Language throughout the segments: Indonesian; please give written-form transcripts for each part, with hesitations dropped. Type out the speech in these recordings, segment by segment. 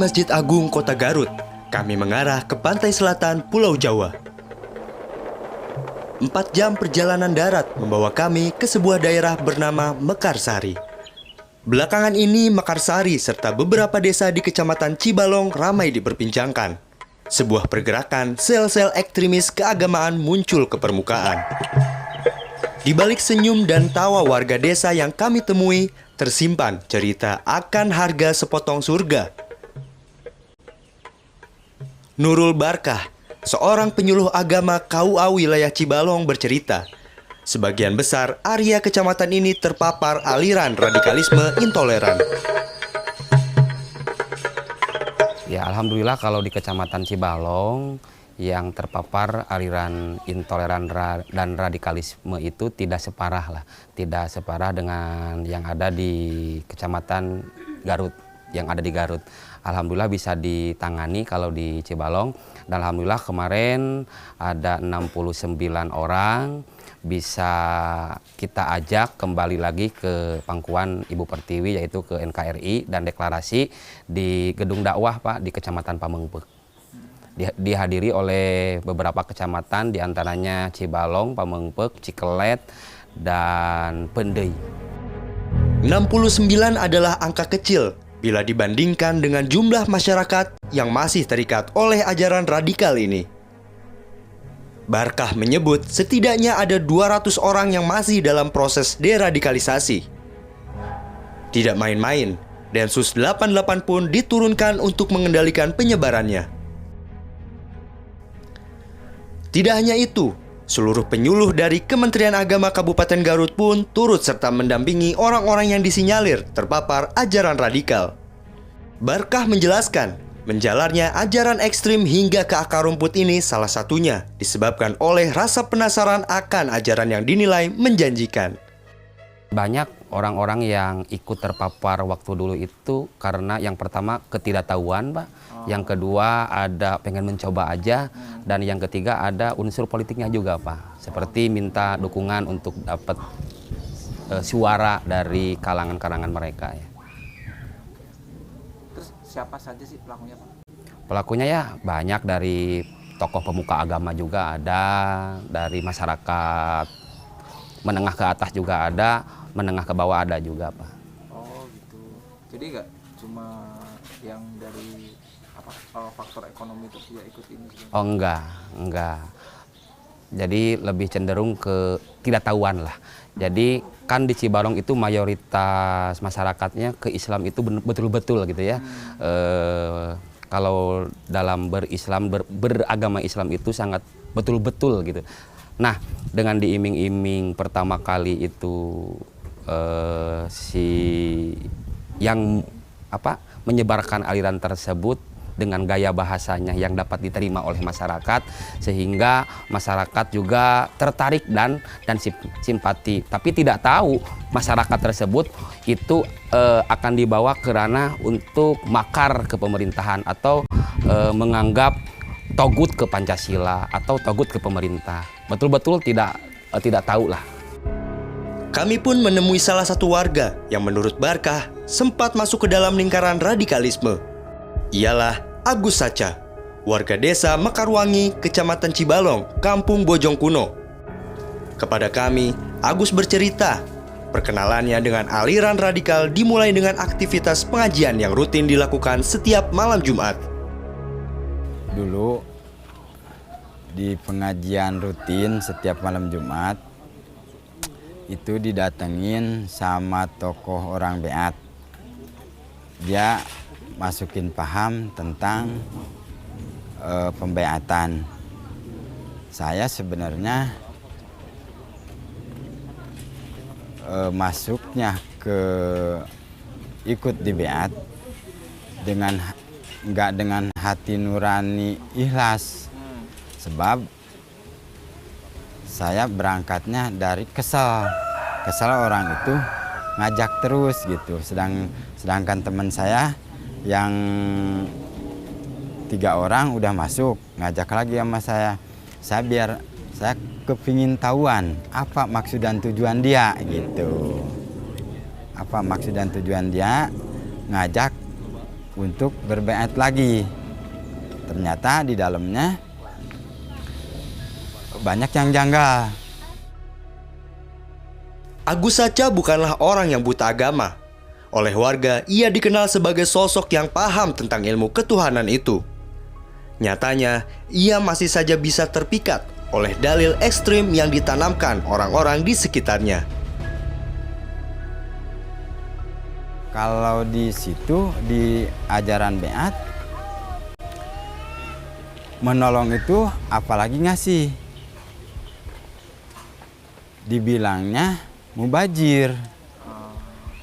Masjid Agung Kota Garut, kami mengarah ke pantai selatan Pulau Jawa. 4 jam perjalanan darat membawa kami ke sebuah daerah bernama Mekarsari. Belakangan ini Mekarsari serta beberapa desa di Kecamatan Cibalong ramai diperbincangkan. Sebuah pergerakan sel-sel ekstremis keagamaan muncul ke permukaan. Di balik senyum dan tawa warga desa yang kami temui, tersimpan cerita akan harga sepotong surga. Nurul Barkah, seorang penyuluh agama KUA wilayah Cibalong bercerita, sebagian besar area kecamatan ini terpapar aliran radikalisme intoleran. Ya, alhamdulillah kalau di Kecamatan Cibalong yang terpapar aliran intoleran dan radikalisme itu tidak separah dengan yang ada di Kecamatan Garut, yang ada di Garut. Alhamdulillah bisa ditangani kalau di Cibalong, dan alhamdulillah kemarin ada 69 orang bisa kita ajak kembali lagi ke pangkuan Ibu Pertiwi, yaitu ke NKRI, dan deklarasi di gedung dakwah Pak di Kecamatan Pamengpeuk. Dihadiri oleh beberapa kecamatan, diantaranya Cibalong, Pamengpeuk, Cikelet, dan Pendei. 69 adalah angka kecil bila dibandingkan dengan jumlah masyarakat yang masih terikat oleh ajaran radikal ini. Barkah menyebut setidaknya ada 200 orang yang masih dalam proses deradikalisasi. Tidak main-main, Densus 88 pun diturunkan untuk mengendalikan penyebarannya. Tidak hanya itu, seluruh penyuluh dari Kementerian Agama Kabupaten Garut pun turut serta mendampingi orang-orang yang disinyalir terpapar ajaran radikal. Barkah menjelaskan, menjalarnya ajaran ekstrim hingga ke akar rumput ini salah satunya disebabkan oleh rasa penasaran akan ajaran yang dinilai menjanjikan. Banyak orang-orang yang ikut terpapar waktu dulu itu karena yang pertama ketidaktahuan, Pak. Yang kedua ada pengen mencoba aja, dan yang ketiga ada unsur politiknya juga, Pak. Seperti minta dukungan untuk dapat suara dari kalangan-kalangan mereka ya. Terus siapa saja sih pelakunya, Pak? Pelakunya ya banyak, dari tokoh pemuka agama juga ada, dari masyarakat menengah ke atas juga ada, menengah ke bawah ada juga, Pak. Oh gitu. Jadi nggak cuma yang dari faktor ekonomi terus juga ikut ini? Oh enggak. Jadi lebih cenderung ke tidak tahuan lah. Jadi kan di Cibalong itu mayoritas masyarakatnya ke Islam itu betul-betul gitu ya. Kalau dalam beragama Islam itu sangat betul-betul gitu. Nah, dengan diiming-iming pertama kali itu menyebarkan aliran tersebut dengan gaya bahasanya yang dapat diterima oleh masyarakat, sehingga masyarakat juga tertarik dan simpati. Tapi tidak tahu masyarakat tersebut itu akan dibawa ke ranah untuk makar ke pemerintahan atau menganggap togut ke Pancasila atau togut ke pemerintah. Betul-betul tidak tahu lah. Kami pun menemui salah satu warga yang menurut Barkah sempat masuk ke dalam lingkaran radikalisme. Ialah Agus Saca, warga desa Mekarwangi, Kecamatan Cibalong, Kampung Bojong Kuno. Kepada kami, Agus bercerita, perkenalannya dengan aliran radikal dimulai dengan aktivitas pengajian yang rutin dilakukan setiap malam Jumat. Dulu di pengajian rutin setiap malam Jumat itu didatengin sama tokoh orang beat. Dia masukin paham tentang pembeatan. Saya sebenarnya masuknya ke ikut di beat nggak dengan hati nurani ikhlas, sebab saya berangkatnya dari kesal orang itu ngajak terus gitu, sedangkan teman saya yang 3 orang udah masuk, ngajak lagi sama saya kepingin tahuan apa maksud dan tujuan dia gitu. Apa maksud dan tujuan dia ngajak untuk berbaiat lagi. Ternyata di dalamnya banyak yang janggal. Agus Saca bukanlah orang yang buta agama. Oleh warga, ia dikenal sebagai sosok yang paham tentang ilmu ketuhanan itu. Nyatanya, ia masih saja bisa terpikat oleh dalil ekstrim yang ditanamkan orang-orang di sekitarnya. Kalau di situ, di ajaran Beat, menolong itu apalagi ngasih. Dibilangnya mubajir.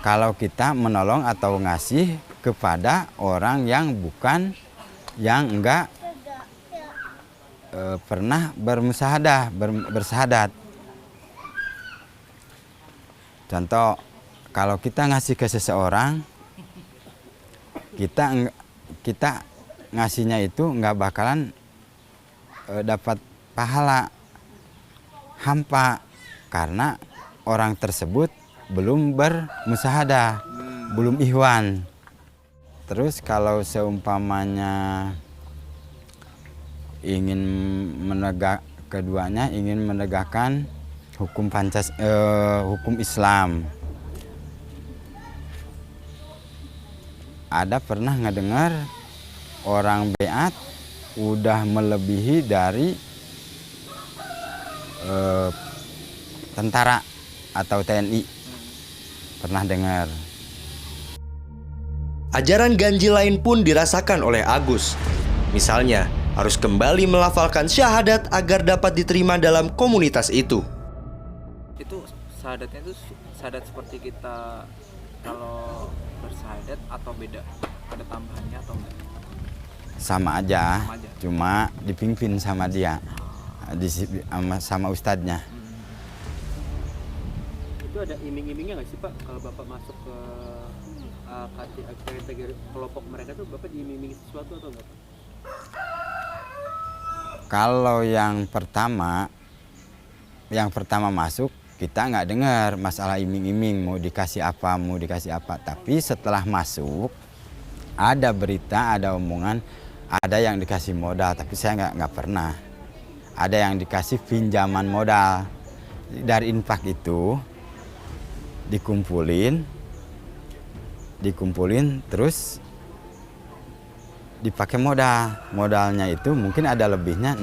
Kalau kita menolong atau ngasih kepada orang yang bukan, yang enggak pernah bersahadat. Contoh, kalau kita ngasih ke seseorang, kita ngasihnya itu nggak bakalan dapat pahala, hampa, karena orang tersebut belum bermusahadah, belum ihwan. Terus kalau seumpamanya keduanya ingin menegakkan hukum hukum Islam. Ada pernah ngedengar orang Beat udah melebihi dari tentara atau TNI. Pernah dengar. Ajaran ganjil lain pun dirasakan oleh Agus. Misalnya, harus kembali melafalkan syahadat agar dapat diterima dalam komunitas itu. Itu syahadatnya itu syahadat seperti kita kalau bersyahadat atau beda? Ada tambahannya atau enggak? Sama aja, Sama aja. cuma dipimpin sama dia, sama ustadznya. Itu ada iming-imingnya nggak sih Pak kalau Bapak masuk ke kategori kelompok mereka tuh Bapak diiming-imingi sesuatu atau enggak Pak? Kalau yang pertama masuk, kita nggak dengar masalah iming-iming mau dikasih apa. Tapi setelah masuk, ada berita, ada omongan, ada yang dikasih modal, tapi saya nggak pernah. Ada yang dikasih pinjaman modal. Dari infak itu dikumpulin terus dipakai modalnya itu mungkin ada lebihnya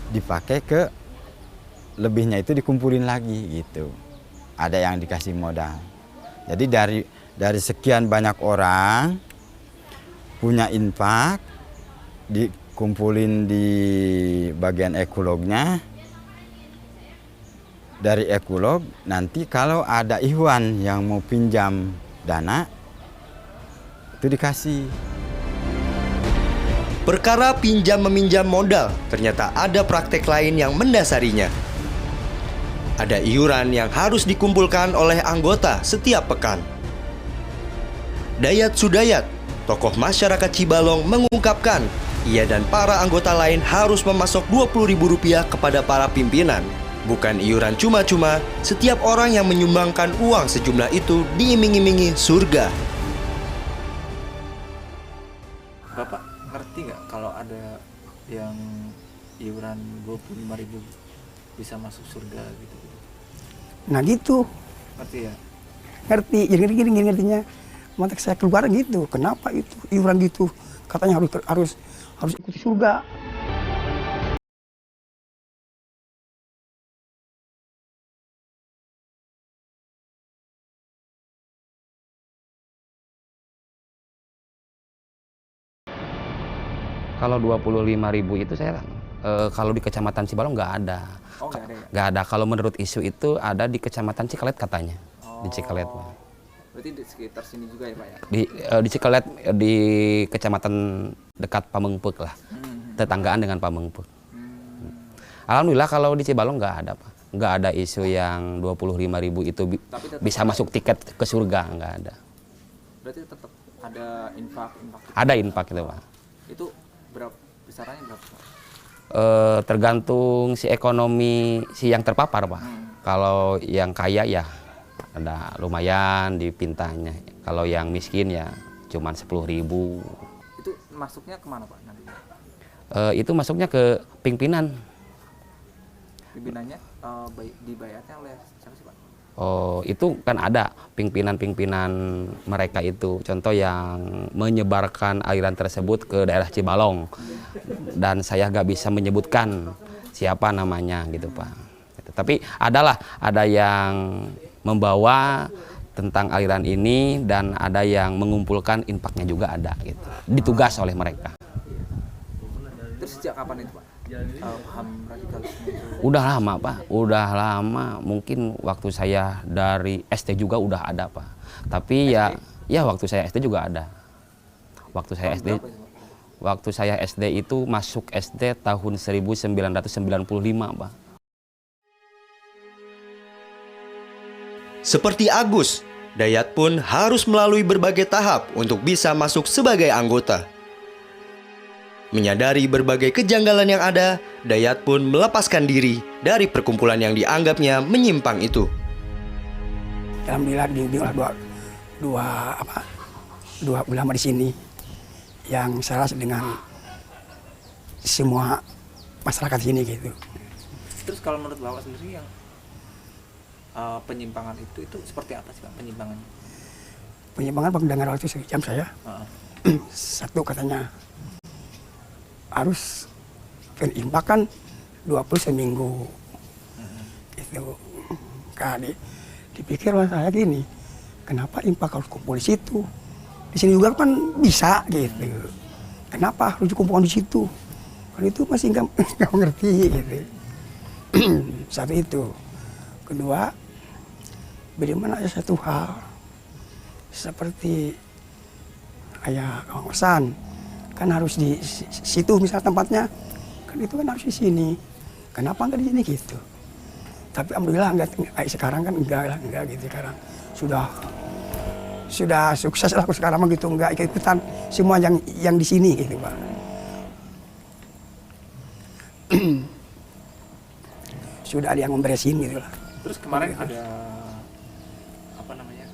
dipakai ke lebihnya itu dikumpulin lagi gitu. Ada yang dikasih modal. Jadi dari sekian banyak orang punya infak dikumpulin di bagian ekolognya. Dari ekolog nanti kalau ada ihwan yang mau pinjam dana itu dikasih. Perkara pinjam-meminjam modal, ternyata ada praktek lain yang mendasarinya. Ada iuran yang harus dikumpulkan oleh anggota setiap pekan. Dayat Sudayat, tokoh masyarakat Cibalong, mengungkapkan ia dan para anggota lain harus memasok Rp20.000 kepada para pimpinan. Bukan iuran cuma-cuma, setiap orang yang menyumbangkan uang sejumlah itu diiming-imingi surga. Bapak ngerti nggak kalau ada yang iuran 25.000 bisa masuk surga gitu? Nah gitu, Ngerti ya? ngerti. Jadi gini ngertinya. Mantek saya keluar gitu. Kenapa itu iuran gitu? Katanya harus ikuti surga. Kalau 25.000 itu saya kalau di Kecamatan Cibalong nggak ada. Oh, nggak ada ya? Nggak ada. Kalau menurut isu itu ada di Kecamatan Cikalet katanya. Oh. Di Cikalet. Berarti di sekitar sini juga ya Pak ya? Di Cikalet, di Kecamatan dekat Pamengpeuk lah. Tetanggaan dengan Pamengpeuk. Alhamdulillah kalau di Cibalong nggak ada, Pak. Nggak ada isu yang 25.000 itu bisa masuk tiket ke surga, nggak ada. Berarti tetap ada infak. Ada infak itu, Pak. Itu berapa besarannya berapa Pak? Tergantung si ekonomi si yang terpapar, Pak. Kalau yang kaya ya ada lumayan dipintanya. Kalau yang miskin ya cuman 10.000. Itu masuknya kemana Pak nanti? Itu masuknya ke pimpinan. Pimpinannya dibayarnya oleh siapa sih Pak? Oh, itu kan ada pimpinan-pimpinan mereka itu. Contoh yang menyebarkan aliran tersebut ke daerah Cibalong. Dan saya nggak bisa menyebutkan siapa namanya gitu Pak. Gitu. Tapi ada yang membawa tentang aliran ini dan ada yang mengumpulkan infaknya juga ada gitu. Ditugas oleh mereka. Terus sejak kapan itu Pak? Paham radikalisme itu? Udah lama Pak, udah lama. Mungkin waktu saya dari SD juga udah ada Pak. Tapi ya waktu saya SD juga ada. Waktu saya SD, Berapa itu, Pak? waktu saya SD itu masuk SD tahun 1995 Pak. Seperti Agus, Dayat pun harus melalui berbagai tahap untuk bisa masuk sebagai anggota. Menyadari berbagai kejanggalan yang ada, Dayat pun melepaskan diri dari perkumpulan yang dianggapnya menyimpang itu. Alhamdulillah dibimbing dua ulama di sini yang selaras dengan semua masyarakat sini gitu. Terus kalau menurut Bapak sendiri yang penyimpangan itu seperti apa sih Pak penyimpangannya? Penyimpangan pendengar waktu sejam saya. Satu katanya harus penyimpangan 20 seminggu. Itu kali dipikir oleh saya gini, kenapa impak harus kumpul di situ? Di sini juga kan bisa gitu. Kenapa harus dikumpulkan di situ? Kan itu masih nggak ngerti gitu. Satu itu. Kedua, bagaimana ada satu hal seperti kayak kawasan kan harus di situ misal tempatnya, kan itu kan harus di sini. Kenapa nggak di sini gitu? Tapi alhamdulillah enggak sekarang kan enggak gitu sekarang. Sudah sukses lah aku sekarang begitu, enggak ikut-ikutan semua yang di sini gitu, Pak. Sudah ada yang memberesin gitu lah. Terus kemarin ada apa namanya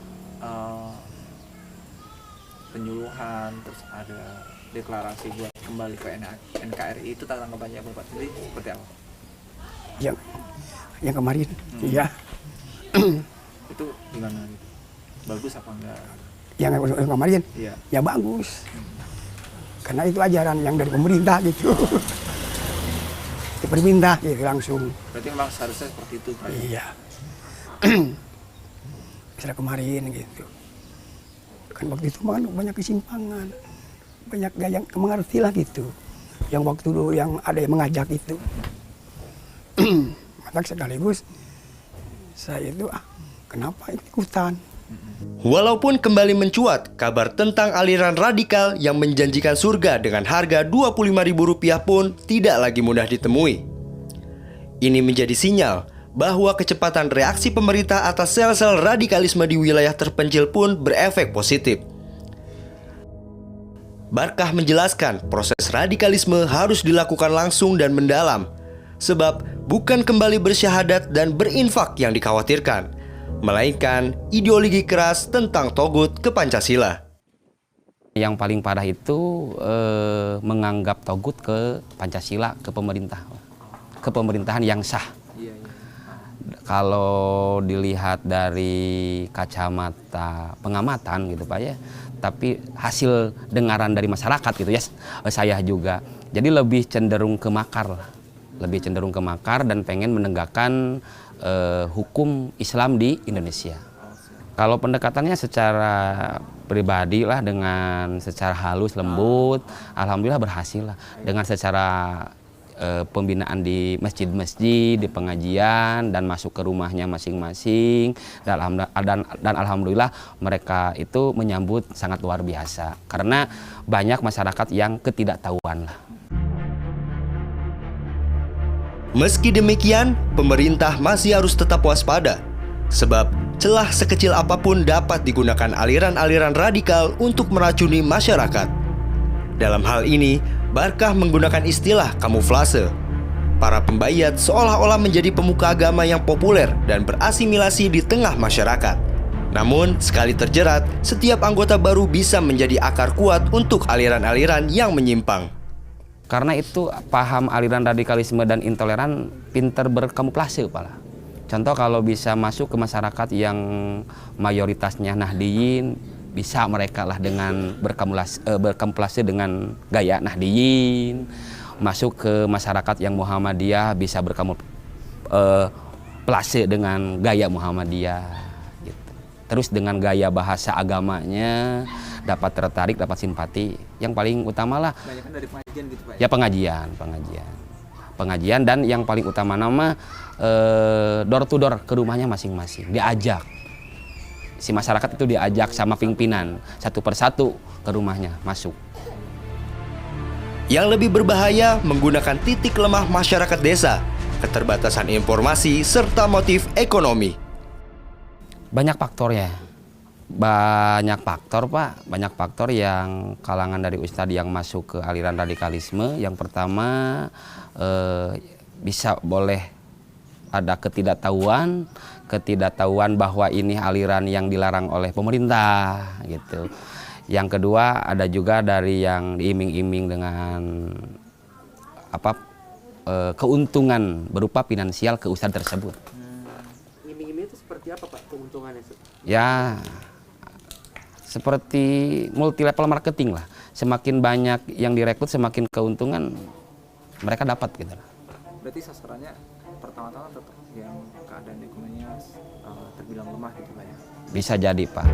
penyuluhan, terus ada deklarasi buat kembali ke NKRI, itu tanggapannya Bapak sendiri seperti apa? Yang kemarin, iya. Itu gimana gitu? Bagus apa enggak? Yang kemarin, Iya. ya bagus. Karena itu ajaran yang dari pemerintah gitu. Itu perintah gitu langsung. Berarti memang seharusnya seperti itu Pak? Iya. Setelah kemarin gitu. Kan waktu itu kan banyak kesimpangan. Banyak yang mengerti lah gitu. Yang waktu dulu yang ada yang mengajak itu. Maka sekaligus saya itu kenapa ikutan? Walaupun kembali mencuat kabar tentang aliran radikal yang menjanjikan surga dengan harga Rp25.000 pun tidak lagi mudah ditemui. Ini menjadi sinyal bahwa kecepatan reaksi pemerintah atas sel-sel radikalisme di wilayah terpencil pun berefek positif. Barkah menjelaskan proses radikalisme harus dilakukan langsung dan mendalam, sebab bukan kembali bersyahadat dan berinfak yang dikhawatirkan, melainkan ideologi keras tentang togut ke Pancasila. Yang paling parah itu menganggap togut ke Pancasila, ke pemerintah, ke pemerintahan yang sah. Iya, iya. Kalau dilihat dari kacamata pengamatan gitu Pak ya, tapi hasil dengaran dari masyarakat gitu ya, saya juga. Jadi lebih cenderung ke makar lah. Lebih cenderung ke makar dan pengen menegakkan hukum Islam di Indonesia. Kalau pendekatannya secara pribadi lah, dengan secara halus lembut, alhamdulillah berhasil lah. Dengan secara pembinaan di masjid-masjid, di pengajian, dan masuk ke rumahnya masing-masing, dan alhamdulillah mereka itu menyambut sangat luar biasa karena banyak masyarakat yang ketidaktahuan lah. Meski demikian, pemerintah masih harus tetap waspada, sebab celah sekecil apapun dapat digunakan aliran-aliran radikal untuk meracuni masyarakat. Dalam hal ini, Barkah menggunakan istilah kamuflase. Para pembayat seolah-olah menjadi pemuka agama yang populer dan berasimilasi di tengah masyarakat, Namun, sekali terjerat, setiap anggota baru bisa menjadi akar kuat untuk aliran-aliran yang menyimpang. Karena itu paham aliran radikalisme dan intoleran pinter berkamuflase, Pak. Contoh kalau bisa masuk ke masyarakat yang mayoritasnya Nahdiyin, bisa mereka lah dengan berkamuflase dengan gaya Nahdiyin. Masuk ke masyarakat yang Muhammadiyah bisa berkamuflase dengan gaya Muhammadiyah. Terus dengan gaya bahasa agamanya dapat tertarik, dapat simpati. Yang paling utama lah Kebanyakan dari pengajian gitu Pak. ya pengajian dan yang paling utama nama door to door ke rumahnya masing-masing. Diajak si masyarakat itu diajak sama pimpinan satu persatu ke rumahnya masuk. Yang lebih berbahaya menggunakan titik lemah masyarakat desa, keterbatasan informasi serta motif ekonomi. Banyak faktornya, Pak. Banyak faktor yang kalangan dari ustadz yang masuk ke aliran radikalisme. Yang pertama bisa boleh ada ketidaktahuan bahwa ini aliran yang dilarang oleh pemerintah gitu. Yang kedua ada juga dari yang diiming-iming dengan keuntungan berupa finansial ke ustadz tersebut. Iming-iming itu seperti apa Pak keuntungannya? Ya seperti multi level marketing lah. Semakin banyak yang direkrut, semakin keuntungan mereka dapat gitu. Berarti sasarannya pertama-tama tetap yang keadaan ekonominya terbilang lemah gitu Pak ya. Bisa jadi, Pak.